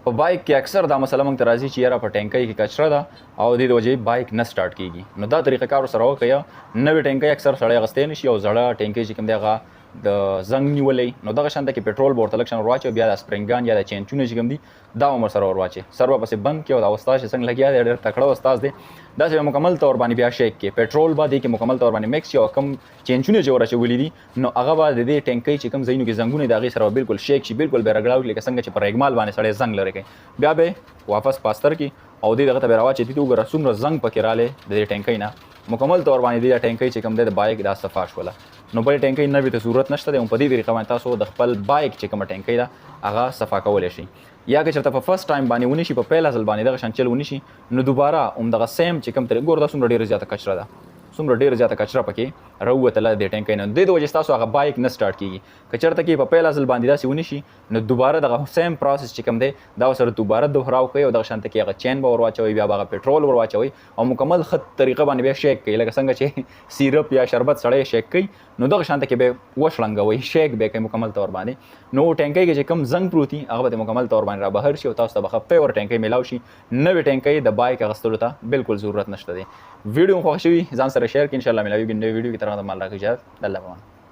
په بایک کې اکثر دا مسله موږ ته راځي چې یاره په ټینکۍ کې کچره ده او د دې وجې بایک نه سټارټ کېږي. نو دا طریقه کار ورسره وکړئ. نوې ټینکۍ اکثر سړی اخیستی نه شي او زړه ټینکۍ چې کوم دی هغه د زنګ نیولی، نو دغه شانته کې پټرول به ورته لږ شان ور واچوئ، بیا د سپرینګان یا د چینچونه چې کوم دي دا هم ورسره ور واچوئ. سر به پسې بند کړئ او دا استاد چې څنګه لګیا دی ډېر تکړه استاد دی، داسې به مکمل طور باندې بیا شیک کړئ. پټرول به دې کې مکمل طور باندې مکس شي او کوم چینچونه چې ور اچولي دي نو هغه به د دې ټینکۍ چې کوم ځایونو کې زنګونه دي هغې سره به بالکل شیک شي، بالکل به رګړاو لکه څنګه چې پر رګمال باندې سړی زنګ لرې کوي. بیا به واپس پاستر کړي او دې دغه ته به راواچوي. دې ته وګوره څومره زنګ پکې رالی د دې ټینکۍ نه، مکمل طور باندې دې ټینکۍ چې کوم دی د بایک دا صفا شوله. نو بلې ټینکۍ نوې ته ضرورت نشته دی. په دې طریقه باندې تاسو د خپل بایک چې کومه ټینکۍ ده هغه صفا کولی شئ. یا که چېرته په فرست ټایم باندې ونیسي، په پیله ځل باندې دغه شان چل ونیسي، نو دوباره همدغه سیم چې کوم طریقه ګوره دا څومره ډېره زیاته کچره ده، څومره ډېره زیاته کچره پکې راووتله د دې ټینکۍ نه. د دې د وجې ستاسو هغه بایک نه سټارټ کېږي. که چېرته کې په پیله ځل باندې داسې ونیسي نو دوباره دغه سیم پروسس چې کوم دی دا ورسره دوباره دوهراو کوئ او دغه شانته کې هغه چین به ور واچوئ، بیا به هغه پټرول ور واچوئ او مکمل ښه طریقه باندې بیا شیک کوئ، لکه څنګه چې سیرپ یا شربت سړی شیک کوي نو دغه شانته کې به وشړنګوئ، شیک به کوئ مکمل طور باندې. نو ټینکۍ کې چې کوم زنګ پروت وي هغه به مکمل طور باندې را بهر شي او تاسو ته به ښه پیور ټینکۍ میلاو شي. نوې ټینکۍ د بایک اخیستلو ته بالکل ضرورت نشته دی. ویډیو مو خوښ شوي ځان سره شیر کړئ، انشاءالله میلاویږي نوې ویډیو کې. تر هغه د مال راکړئ اجازت. الله پامان.